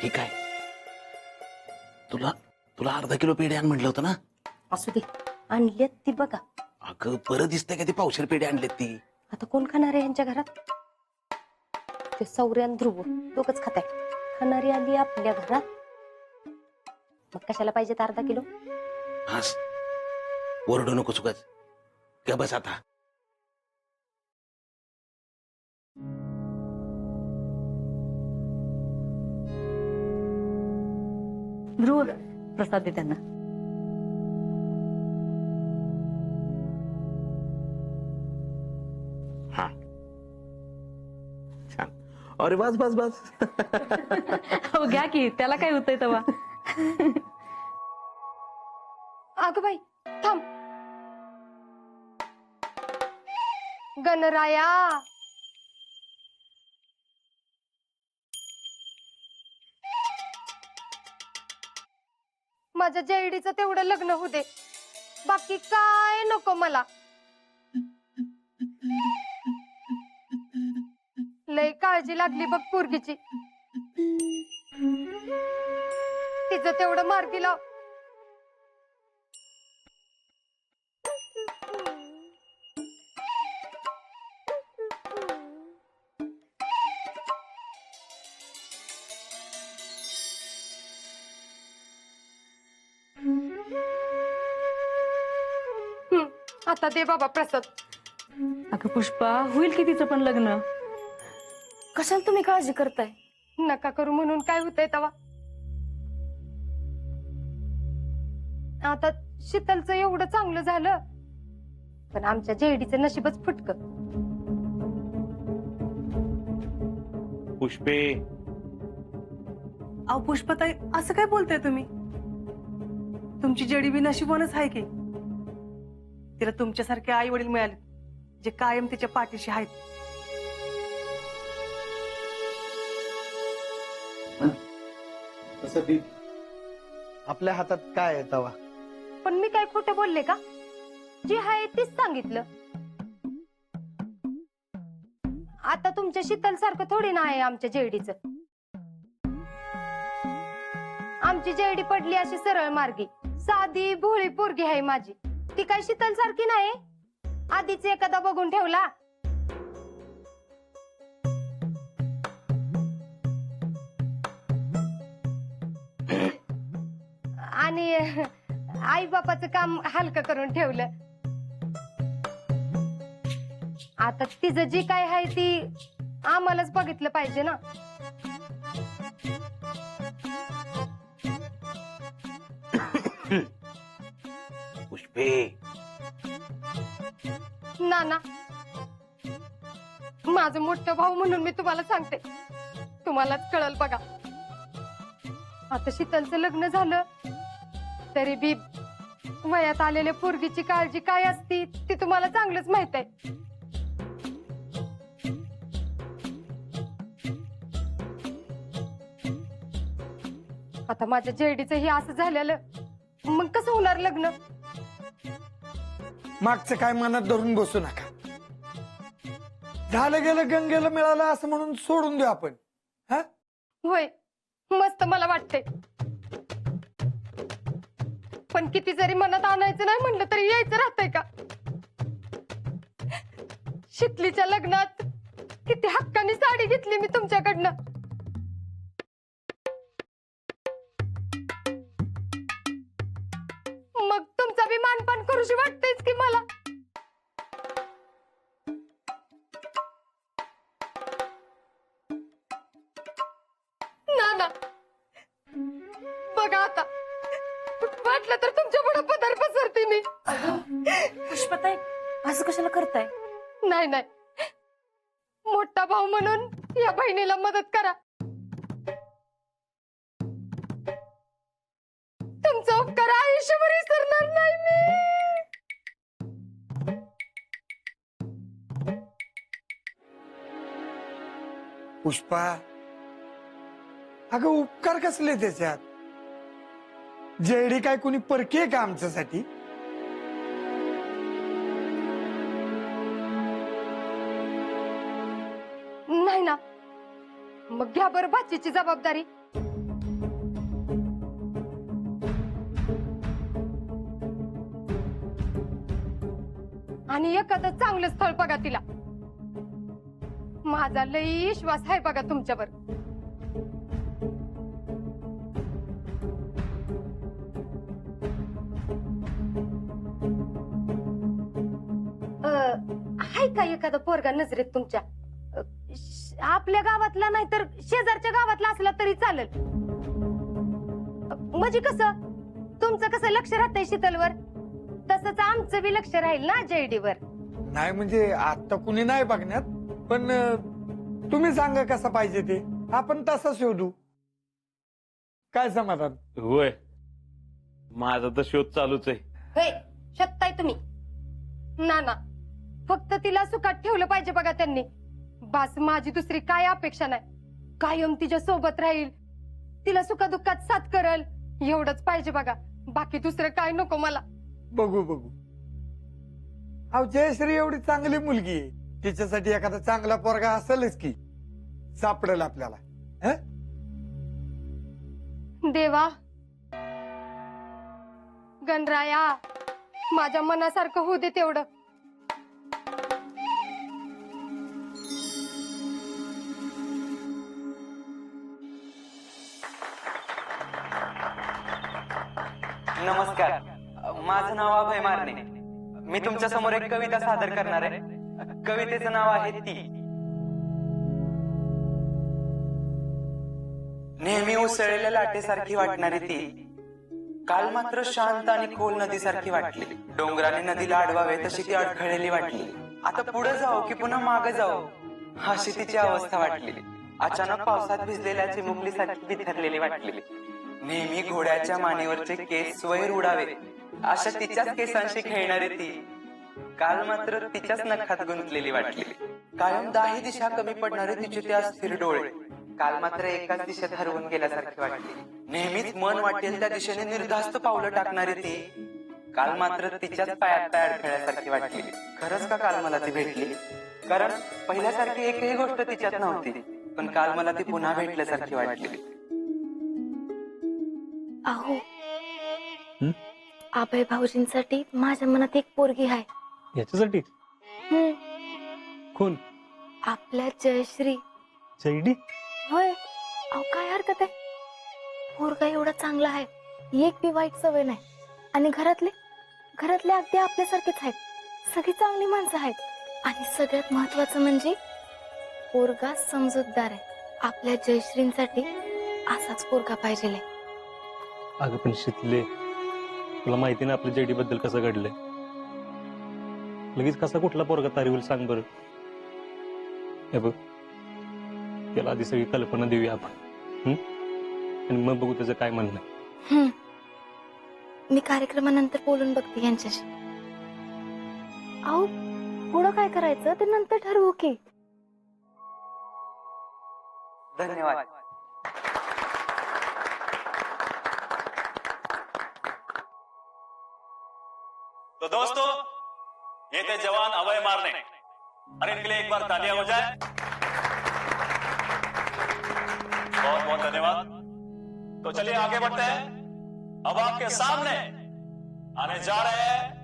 हे काय? तुला तुला अर्धा किलो पेढे आण म्हटलं होतं ना? असू दे, आणलेत ती बघा. अगं बरं दिसतंय का ती पावशेर पेढे आणलेत ती? आता कोण खाणार आहे यांच्या घरात? ते सौर्य आणि ध्रुव दोघच खाताय. खाणारी आली आपल्या घरात, मग कशाला पाहिजेत अर्धा किलो? हास, ओरडू नको चुकच. का बस आता. ध्रुव, प्रसाद दे त्यांना. हा छान. अरे बस बस बस. हो घ्या की, त्याला काय होतंय तेव्हा. अगं बाई थांब. गणराया, माझ्या जयडीचं तेवढं लग्न होऊ दे, बाकी काय नको मला. लय काळजी लागली बघ पोरगीची. तिचं तेवढं मार्गी लाव. आता दे बाबा प्रसाद. अगं पुष्पा, होईल की तिचं पण लग्न. कशाला तुम्ही काळजी करताय? नका करू म्हणून काय होतंय तवा. आता शीतलचं एवढं चांगलं झालं, पण आमच्या जेडीचं नशीबच फुटक. पुष्पे, अहो पुष्पताई, असं काय बोलताय तुम्ही? तुमची जेडी बी नशिबवानच आहे की. तिला तुमच्यासारखे आई वडील मिळाले, जे कायम तिच्या पाठीशी आहेत. आपल्या हातात काय आहे तवा? पण मी काय खोटं बोलले का? जे आहे तेच सांगितलं. आता तुमच्या शीतल सारखं थोडी ना आहे आमच्या जेडीचं. आमची जेडी पडली अशी सरळ मार्गी, साधी भोळी पोरगी आहे माझी. ती काय शीतल सारखी नाही. आधीच एखादा बघून ठेवला. आणि आई बापाचं काम हलकं करून ठेवलं. आता तिचं जी काय आहे ती आम्हालाच बघितलं पाहिजे ना. पुष्पे, नाना, माझं मोठं भाऊ म्हणून मी तुम्हाला सांगते, तुम्हालाच कळल बघा. आता शीतलचं लग्न झालं तरी बी वयात आलेल्या पोरगीची काळजी काय असती ती तुम्हाला चांगलंच माहित आहे. आता माझ्या जेडीचं हे असं झालेलं, मग कसं होणार लग्न? मागचं काय मनात धरून बसू नका. झालं गेलं गंगेला मिळालं असं म्हणून सोडून देऊ आपण. हा, होय, मस्त मला वाटते. पण किती जरी मनात आणायचं नाही म्हणलं तरी यायचं राहतंय का? शितलीच्या लग्नात किती हक्कानी साडी घेतली मी तुमच्याकडनं. मग तुमचा बी मानपान करूशी वाटतेच की मला. ना बघा आता, वाटलं तर तुमच्या पुढे पदर पसरते मी. पुष्पताई, असं कशाला करताय? नाही नाही, मोठा भाऊ म्हणून या बहिणीला मदत करा. तुमचा उपकार आयुष्यभर विसरणार नाही मी. पुष्पा, अगं उपकार कसले त्याच्यात? जेडी काय कुणी परकी आहे का आमच्यासाठी? नाही ना, मग घ्या बरं बाचीची जबाबदारी. आणि एखादं चांगलं स्थळ बघा तिला. माझा लई विश्वास आहे बघा तुमच्यावर. हाय का एखादा पोरगा नजरेत तुमच्या? आपल्या गावातला नाही तर शेजारच्या गावातला असला तरी चालेल. म्हणजे कसं तुमचं कसं लक्ष राहतंय शीतलवर, तसंच आमचं बी लक्ष राहील ना जयडीवर. नाही म्हणजे आता कुणी नाही बघण्यात, पण तुम्ही सांगा कसं पाहिजे ते, आपण तसं शोधू. काय समाधान? होय, माझा तर शोध चालूच आहे. हे शकताय तुम्ही ना ना, फक्त तिला सुखात ठेवलं पाहिजे बघा त्यांनी. बस माझी दुसरी काय अपेक्षा नाही. कायम तिच्या सोबत राहील, तिला सुखादुःखात साथ करल, एवढंच पाहिजे बघा. बाकी दुसरं काय नको मला. बघू बघू. अहो जयश्री एवढी चांगली मुलगी आहे, तिच्यासाठी एखादा चांगला पोरगा असेलच की, सापडेल आपल्याला. हं? देवा गणराया, माझ्या मनासारखं होऊ दे तेवढं. नमस्कार, माझं नाव अभय मारणे. मी तुमच्या समोर एक कविता सादर करणार आहे. कवितेचं नाव आहे ती. नेहमी उसळलेल्या लाटेसारखी वाटणारी ती, काल मात्र शांत आणि खोल नदीसारखी वाटली. डोंगराने नदीला अडवावे तशी ती अडखळलेली वाटली. आता पुढे जाऊ की पुन्हा मागे जाऊ अशी तिची अवस्था वाटली. अचानक पावसात भिजलेल्या चिमुकलीसारखी बिथरलेली वाटली. नेहमी घोड्याच्या मानेवरचे केस स्वैर उडावे अशा तिच्याच केसांशी खेळणारी ती, काल मात्र तिच्याच नखात गुंतलेली वाटली. कायम 10 दिशा कमी पडणारे तिचे त्या स्थिर डोळे, काल मात्र एकाच दिशेत हरवून गेल्यासारखी वाटली. नेहमीच मन वाटेल त्या दिशेने निर्धास्त पावलं टाकणारी ती, काल मात्र तिच्याच पायात पाय अडखळल्यासारखी वाटली. खरंच का काल मला ती भेटली? कारण पहिल्यासारखी एकही गोष्ट तिच्यात नव्हती, पण काल मला ती पुन्हा भेटल्यासारखी वाटली. अहो, अभय भाऊजींसाठी माझ्या मनात एक पोरगी आहे. याच्यासाठी कोण? आपल्या जयश्री. जयडी? होय. अहो काय हरकत आहे, पोरगा एवढा चांगला आहे, एक बी वाईट सवय नाही. आणि घरातले अगदी आपल्यासारखेच आहेत, सगळी चांगली माणसं आहेत. आणि सगळ्यात महत्वाचं म्हणजे पोरगा समजूतदार आहे. आपल्या जयश्रींसाठी असाच पोरगा पाहिजे. अगं पण शितले, तुला माहिती ना आपल्या जेडी बद्दल कसं घडलंय. लगेच कसा कुठला पोरगा तारी होईल सांग बरं. हे बघ, त्याला आधी सगळी कल्पना देऊया आपण, आणि मग बघू त्याचं काय म्हणणं आहे. मी कार्यक्रमानंतर बोलून बघते यांच्याशी. अहो पुढं काय करायचं ते नंतर ठरवू की. धन्यवाद. तो दोस्तों, ये थे जवान अभय मारने, और इनके लिए एक बार तालियां हो जाए. बहुत बहुत धन्यवाद. तो चलिए आगे बढ़ते हैं. अब आपके सामने आने जा रहे हैं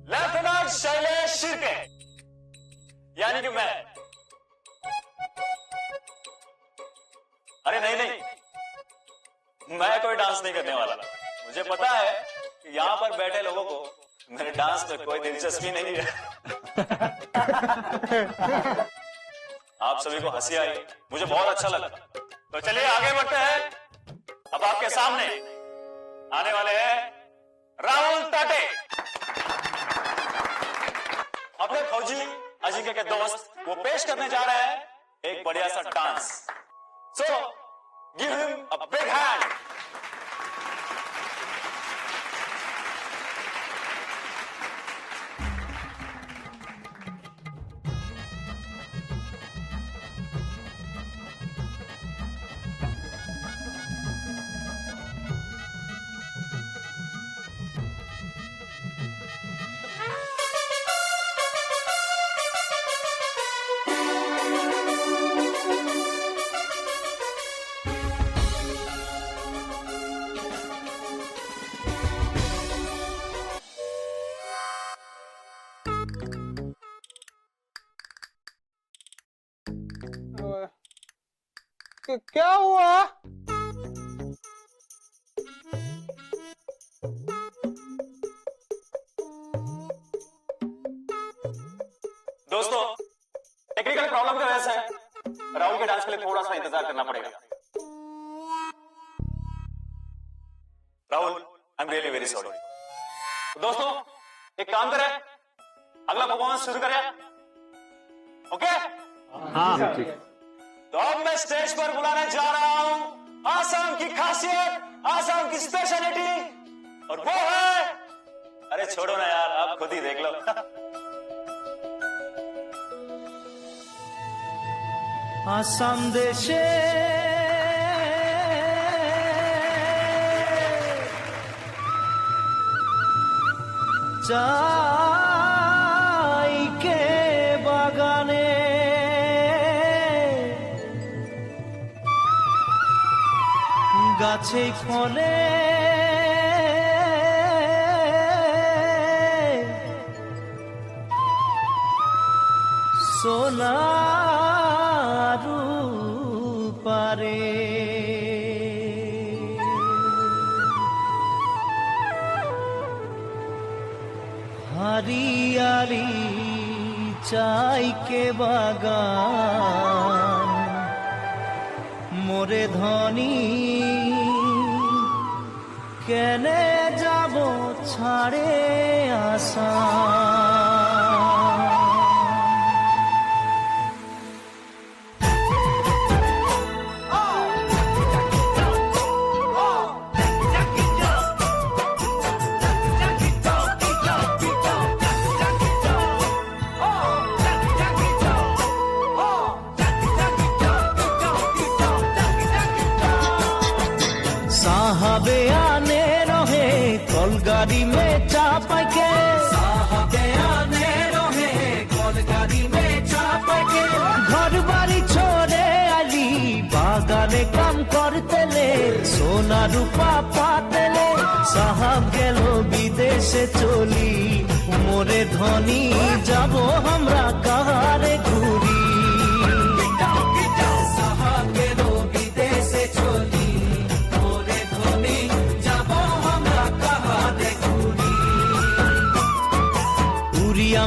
लेफ्टिनेंट शैलेश शिर्के, यानी कि मैं. अरे नहीं नहीं, मैं कोई डांस नहीं करने वाला. मुझे पता है कि यहां पर बैठे लोगों को मेरे डांस में कोई दिलचस्पी नहीं है. आप सभी को हंसी आई, मुझे बहुत अच्छा लगा. तो चलिए आगे बढ़ते हैं. अब आपके सामने आने वाले हैं राहुल टाटे, अपने फौजी अजिंक्य के दोस्त. वो पेश करने जा रहे हैं एक बढ़िया सा dance. So give him a big hand. क्या हुआ? दोस्तों, टेक्निकल प्रॉब्लम की वजह से राहुल के डांस के लिए थोड़ा सा इंतजार करना पड़ेगा। Rahul, I am really very sorry. दोस्तों, एक काम करें, अगला परफॉर्मेंस शुरू करें। ओके? हाँ, ठीक है। तो अब मैं स्टेज पर बुलाने जा रहा हूं आसाम की खासियत, आसाम की स्पेशलिटी, और वो है, अरे छोड़ो ना यार, आप खुद ही देख लो। आसाम देशे चाय के बागाने गाছে ফলে সোনারু পারে हरियाली चाय के बागान मोरे धनी केने जाबो छाड़े आसाम साहबे आने रहे कलगाड़ी में चापा के साहबे आने रहे कलगाड़ी में चापा के घर बाड़ी छोड़े आली बागाने काम करते ले सोना रूपा पाते ले साहब गेलो विदेशे चली मोरे धनी जाबो हमरा कहारे घूरी साहब गेलो विदेशे चली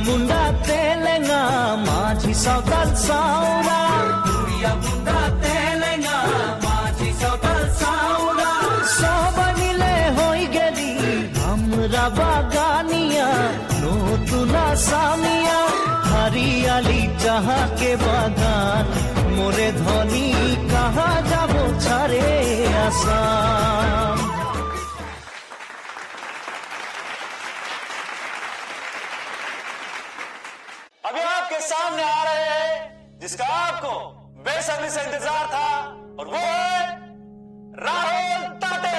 मुंडा तेलेंगा माझी सावताल सावरा दुरिया मुंडा तेलेंगा माझी सावताल सावरा सब मिले होई गेली हमरा बागानिया नतुना सामिया हरियाली चाहा के बागान मोरे धनी कहा जाबो छाड़े आसाम अभी आपके सामने आ रहे हैं जिसका आपको बेसब्री से इंतजार था, और वो है राहुल ताटे।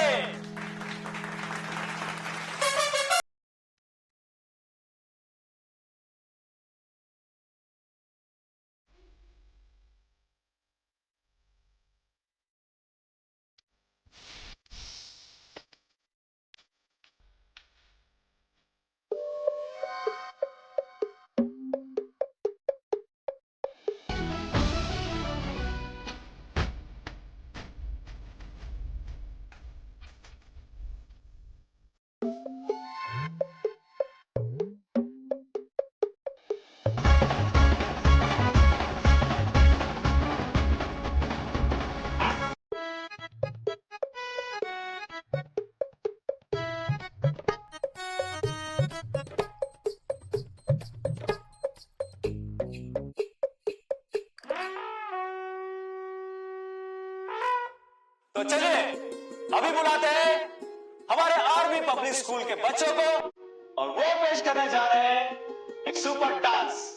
तो चलिए अभी बुलाते हैं हमारे आर्मी पब्लिक स्कूल के बच्चों को, और वो पेश करने जा रहे हैं एक सुपर डांस।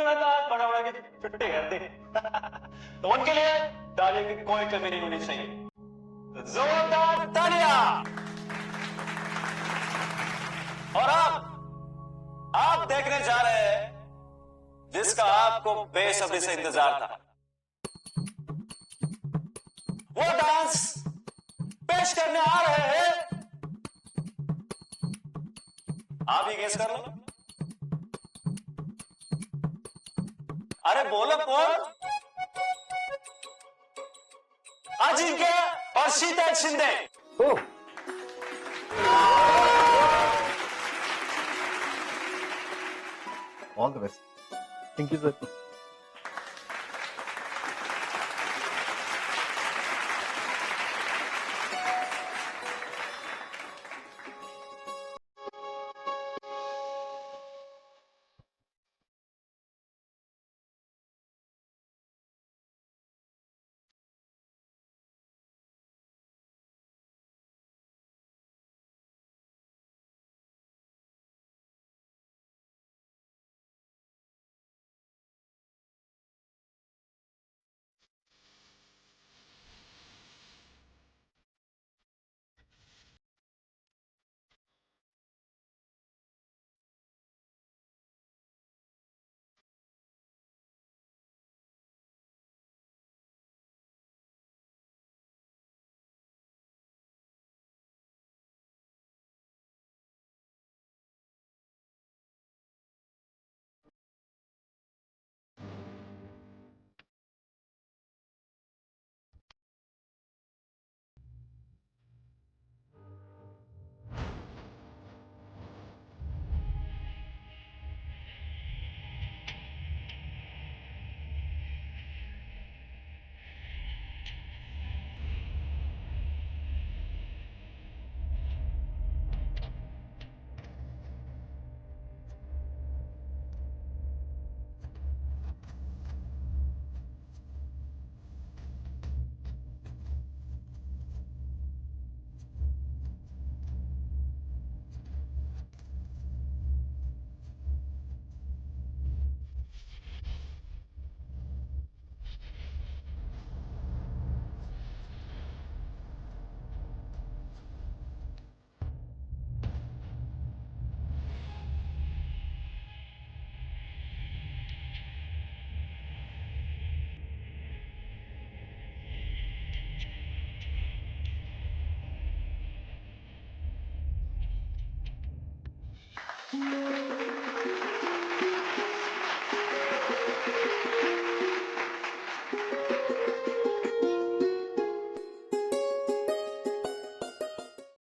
अच्छा था बड़ा बड़ा के छुट्टी कर दी तो उनके लिए तालियों की कोई कमी नहीं होनी चाहिए। तो जोरदार तालियां। और आप देखने जा रहे हैं जिसका आपको बेसब्री से इंतजार था। वो डांस पेश करने आ रहे हैं, आप ही गेस कर लो। अरे बोलो कौन? अजिंक्य और Sheetal Shinde. All the best. Thank you sir.